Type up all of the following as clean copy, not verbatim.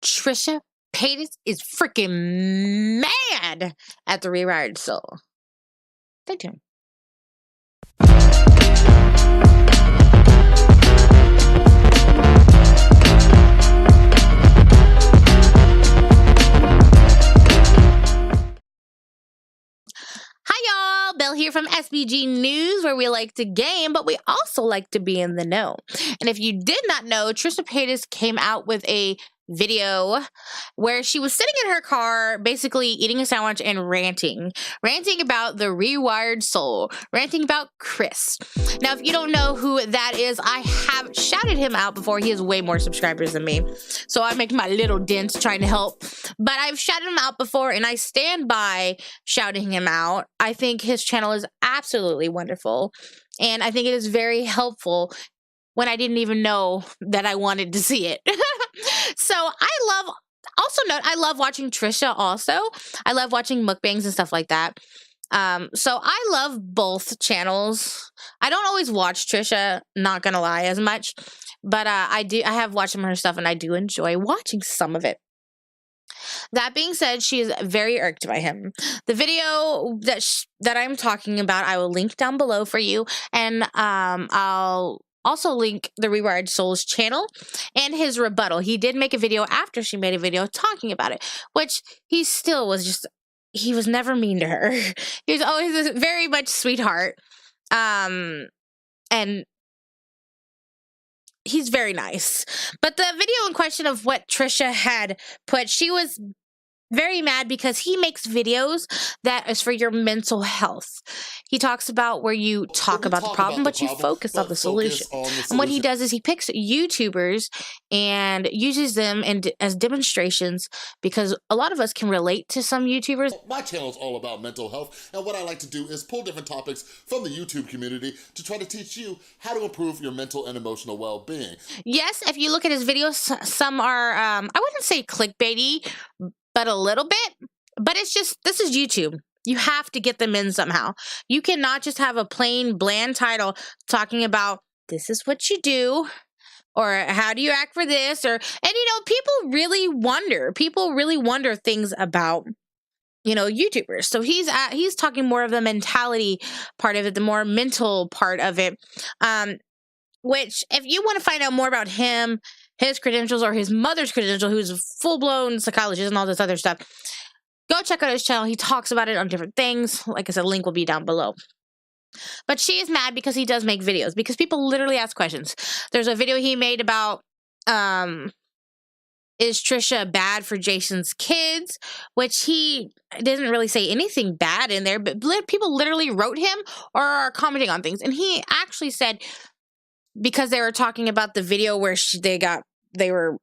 Trisha Paytas is freaking mad at the Rewired Soul. Stay tuned. Hi y'all, Belle here from SBG News, where we like to game, but we also like to be in the know. And if you did not know, Trisha Paytas came out with a video where she was sitting in her car basically eating a sandwich and ranting about the Rewired Soul, ranting about Chris. Now, if you don't know who that is, I have shouted him out before. He has way more subscribers than me, so I make my little dent trying to help, but I've shouted him out before and I stand by shouting him out. I think his channel is absolutely wonderful, and I think it is very helpful when I didn't even know that I wanted to see it. So I love watching Trisha also. I love watching mukbangs and stuff like that. So I love both channels. I don't always watch Trisha, not gonna lie, as much, but I have watched some of her stuff and I do enjoy watching some of it. That being said, she is very irked by him. The video that I'm talking about, I will link down below for you, and I'll also link the Rewired Soul's channel and his rebuttal. He did make a video after she made a video talking about it, which he still was just, he was never mean to her. He was always a very much sweetheart. And he's very nice. But the video in question of what Trisha had put, she was very mad because he makes videos that is for your mental health. He talks about where you talk about the problem, but you focus on the solution. And what he does is he picks YouTubers and uses them as demonstrations, because a lot of us can relate to some YouTubers. My channel is all about mental health, and what I like to do is pull different topics from the YouTube community to try to teach you how to improve your mental and emotional well-being. Yes, if you look at his videos, some are, I wouldn't say clickbaity, but a little bit. But it's just, this is YouTube. You have to get them in somehow. You cannot just have a plain, bland title talking about, this is what you do, or how do you act for this, or, and you know, people really wonder things about, you know, YouTubers. So he's talking more of the mentality part of it, the more mental part of it. Which, if you want to find out more about him, his credentials, or his mother's credential, who's a full-blown psychologist and all this other stuff, go check out his channel. He talks about it on different things. Like I said, link will be down below. But she is mad because he does make videos, because people literally ask questions. There's a video he made about, is Trisha bad for Jason's kids? Which he didn't really say anything bad in there, but people literally wrote him or are commenting on things. And he actually said, because they were talking about the video where they were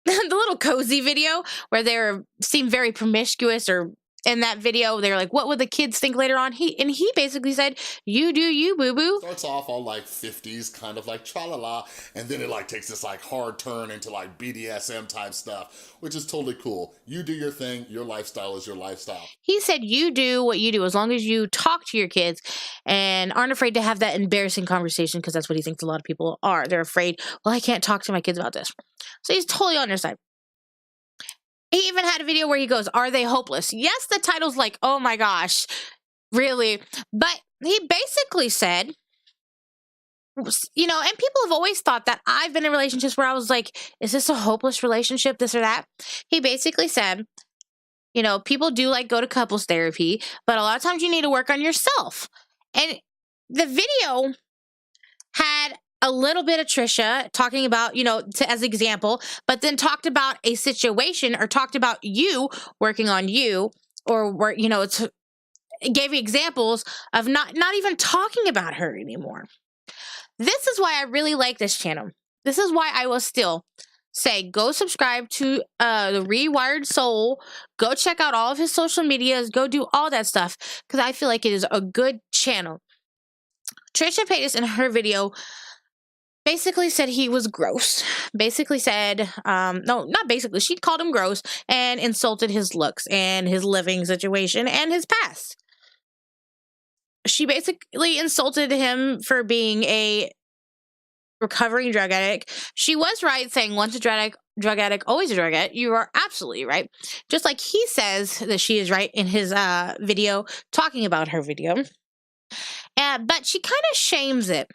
the little cozy video where they seemed very promiscuous, or in that video they were like, what would the kids think later on? He basically said, you do you, boo-boo. Starts off all like 50s, kind of like tra-la-la, and then it like takes this like hard turn into like BDSM type stuff, which is totally cool. You do your thing, your lifestyle is your lifestyle. He said, you do what you do, as long as you talk to your kids and aren't afraid to have that embarrassing conversation, because that's what he thinks a lot of people are. They're afraid, well, I can't talk to my kids about this. So he's totally on their side. He even had a video where he goes, are they hopeless? Yes, the title's like, oh my gosh, really? But he basically said, you know, and people have always thought that I've been in relationships where I was like, is this a hopeless relationship, this or that? He basically said, you know, people do like go to couples therapy, but a lot of times you need to work on yourself. And the video had a little bit of Trisha talking about, you know, as example, but then talked about a situation, or talked about you working on you, or where, you know, it gave examples of not even talking about her anymore. This is why I really like this channel. This is why I will still say, go subscribe to the Rewired Soul. Go check out all of his social medias. Go do all that stuff, because I feel like it is a good channel. Trisha Paytas in her video basically said he was gross. Basically said, no, not basically, she called him gross and insulted his looks and his living situation and his past. She basically insulted him for being a recovering drug addict. She was right saying once a drug addict, always a drug addict. You are absolutely right. Just like he says that she is right in his video talking about her video. But she kind of shames it.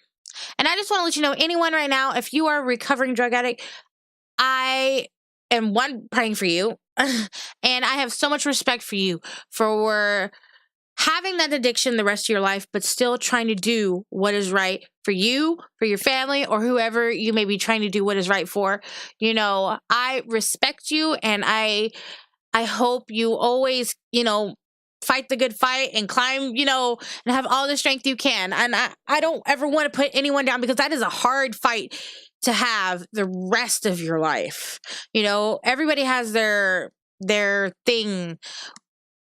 And I just want to let you know, anyone right now, if you are a recovering drug addict, I am praying for you. And I have so much respect for you for having that addiction the rest of your life, but still trying to do what is right for you, for your family, or whoever you may be trying to do what is right for. You know, I respect you, and I hope you always, fight the good fight and climb, and have all the strength you can. And I don't ever want to put anyone down, because that is a hard fight to have the rest of your life. Everybody has their thing.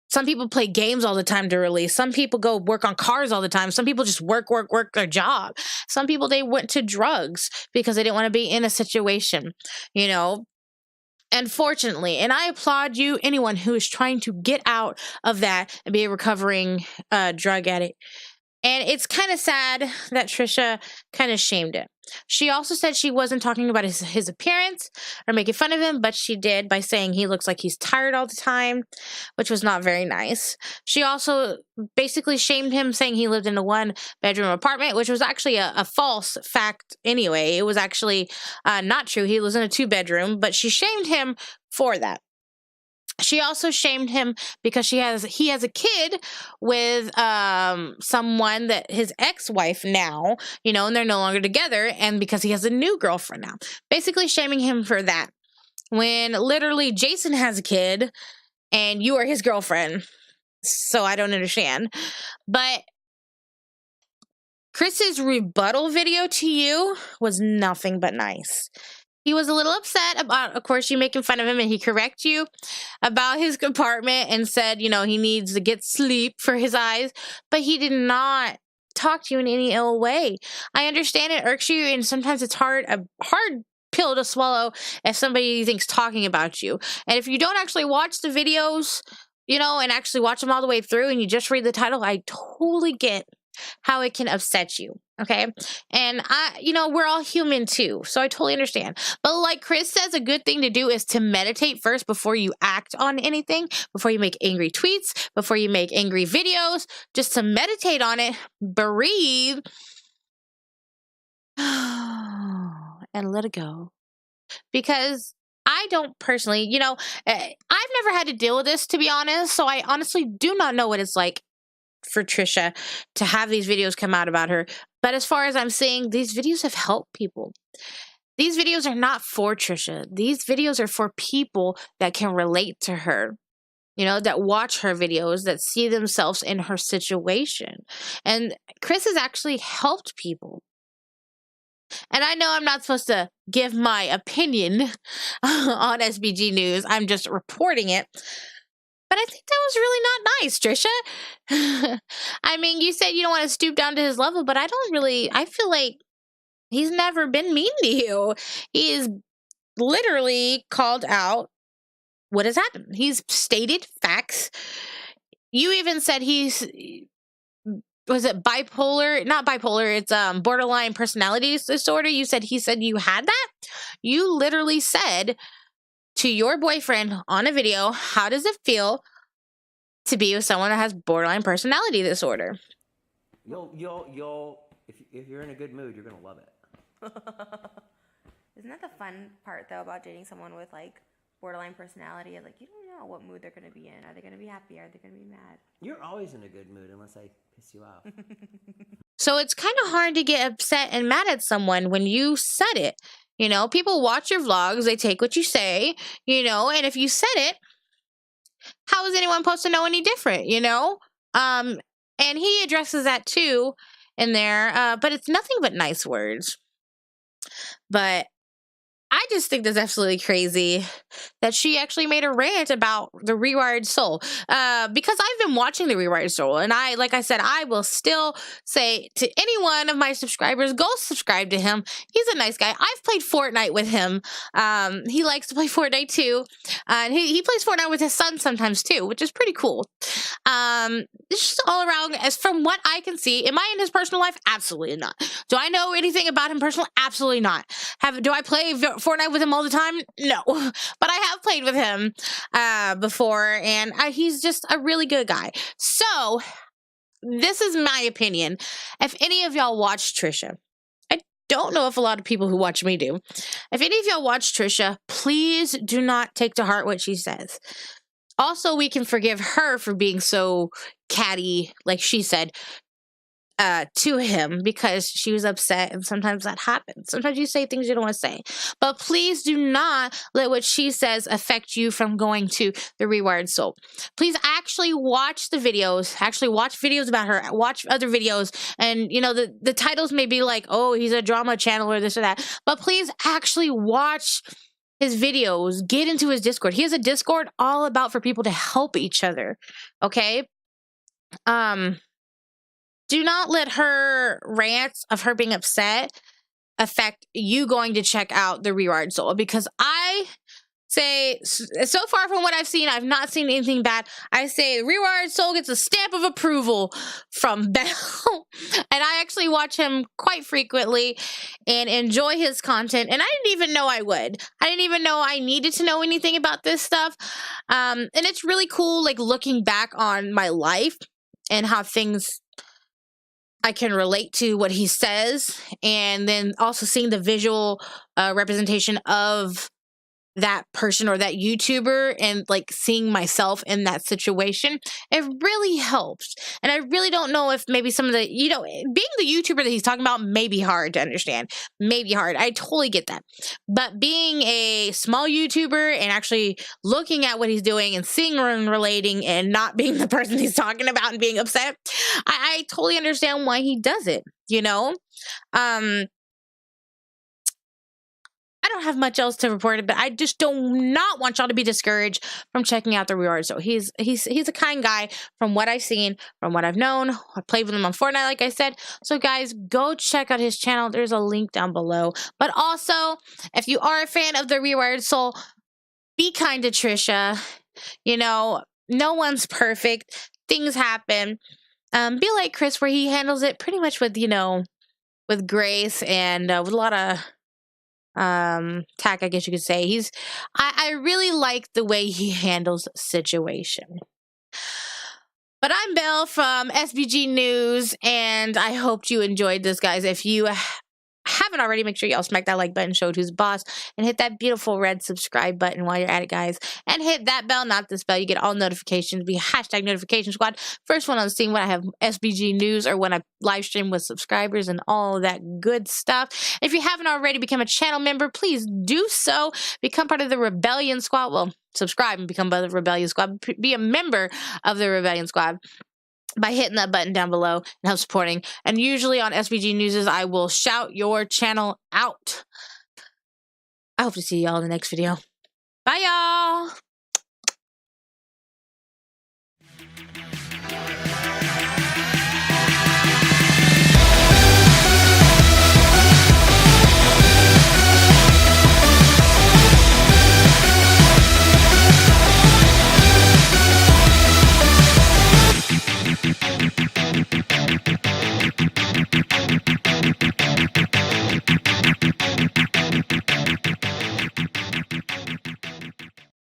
Some people play games all the time to release. Some people go work on cars all the time. Some people just work their job. Some people, they went to drugs because they didn't want to be in a situation, Unfortunately, and I applaud you, anyone who is trying to get out of that and be a recovering drug addict. And it's kind of sad that Trisha kind of shamed it. She also said she wasn't talking about his appearance or making fun of him, but she did by saying he looks like he's tired all the time, which was not very nice. She also basically shamed him, saying he lived in a 1-bedroom apartment, which was actually a false fact anyway. It was actually not true. He lives in a 2-bedroom, but she shamed him for that. She also shamed him because he has a kid with someone that his ex-wife now, and they're no longer together, and because he has a new girlfriend now. Basically shaming him for that. When literally Jason has a kid and you are his girlfriend. So I don't understand. But Chris's rebuttal video to you was nothing but nice. He was a little upset about, of course, you making fun of him, and he corrected you about his compartment and said, he needs to get sleep for his eyes, but he did not talk to you in any ill way. I understand it irks you, and sometimes it's a hard pill to swallow if somebody thinks talking about you. And if you don't actually watch the videos, and actually watch them all the way through, and you just read the title, I totally get how it can upset you. Okay. And we're all human too. So I totally understand. But like Chris says, a good thing to do is to meditate first before you act on anything, before you make angry tweets, before you make angry videos, just to meditate on it, breathe, and let it go. Because I don't personally, I've never had to deal with this, to be honest. So I honestly do not know what it's like for Trisha to have these videos come out about her. But as far as I'm seeing, these videos have helped people. These videos are not for Trisha. These videos are for people that can relate to her, that watch her videos, that see themselves in her situation. And Chris has actually helped people. And I know I'm not supposed to give my opinion on SBG News. I'm just reporting it. But I think that was really not nice, Trisha. I mean, you said you don't want to stoop down to his level, but I feel like he's never been mean to you. He is literally called out what has happened. He's stated facts. You even said was it bipolar? Not bipolar, it's borderline personality disorder. He said you had that. You literally said to your boyfriend on a video, how does it feel to be with someone that has borderline personality disorder? You'll if you're in a good mood, you're gonna love it. Isn't that the fun part though about dating someone with like borderline personality? Like, you don't know what mood they're gonna be in. Are they gonna be happy? Are they gonna be mad? You're always in a good mood unless I piss you off. So it's kind of hard to get upset and mad at someone when you said it. People watch your vlogs, they take what you say, and if you said it, how is anyone supposed to know any different, And he addresses that too in there, but it's nothing but nice words. But I just think that's absolutely crazy that she actually made a rant about the Rewired Soul. Because I've been watching the Rewired Soul, and like I said, I will still say to any one of my subscribers, go subscribe to him. He's a nice guy. I've played Fortnite with him. He likes to play Fortnite too. And he plays Fortnite with his son sometimes too, which is pretty cool. It's just all around, as from what I can see. Am I in his personal life? Absolutely not. Do I know anything about him personally? Absolutely not. Do I play Fortnite with him all the time? No. But I have played with him before, and he's just a really good guy. So, this is my opinion. If any of y'all watch Trisha, I don't know if a lot of people who watch me do. If any of y'all watch Trisha, please do not take to heart what she says. Also, we can forgive her for being so catty, like she said, to him, because she was upset, and sometimes that happens. Sometimes you say things you don't want to say. But please do not let what she says affect you from going to the Rewired Soul. Please actually watch the videos. Actually watch videos about her. Watch other videos. And, you know, the titles may be like, oh, he's a drama channel or this or that. But please actually watch his videos. Get into his Discord. He has a Discord all about for people to help each other. Okay? Do not let her rants of her being upset affect you going to check out the Rewired Soul, because I say, so far from what I've seen, I've not seen anything bad. I say Rewired Soul gets a stamp of approval from Belle. And I actually watch him quite frequently and enjoy his content. And I didn't even know I would. I didn't even know I needed to know anything about this stuff. And it's really cool, like, looking back on my life and how things I can relate to what he says, and then also seeing the visual representation of that person or that YouTuber, and like seeing myself in that situation, it really helps. And I really don't know if maybe some of the, you know, being the YouTuber that he's talking about may be hard to understand, maybe hard. I totally get that. But being a small YouTuber and actually looking at what he's doing and seeing and relating and not being the person he's talking about and being upset, I totally understand why he does it, you know? I don't have much else to report, but I just do not want y'all to be discouraged from checking out the Rewired. So he's a kind guy from what I've seen, from what I've known. I played with him on Fortnite, like I said. So guys, go check out his channel. There's a link down below. But also, if you are a fan of the Rewired Soul, be kind to Trisha. You know, no one's perfect. Things happen. Be like Chris, where he handles it pretty much with, you know, with grace and with a lot of tack, I guess you could say. I really like the way he handles the situation. But I'm Belle from SBG News, and I hope you enjoyed this, guys. If you haven't already, make sure y'all smack that like button, show it who's boss, and hit that beautiful red subscribe button while you're at it, guys. And hit that bell, not this bell. You get all notifications. Be hashtag notification squad. First one on the scene when I have SBG news or when I live stream with subscribers and all that good stuff. If you haven't already become a channel member, please do so. Become part of the Rebellion Squad. Well, subscribe and become part of the Rebellion Squad. Be a member of the Rebellion Squad by hitting that button down below and help supporting. And usually on SBG News, I will shout your channel out. I hope to see y'all in the next video. Bye, y'all.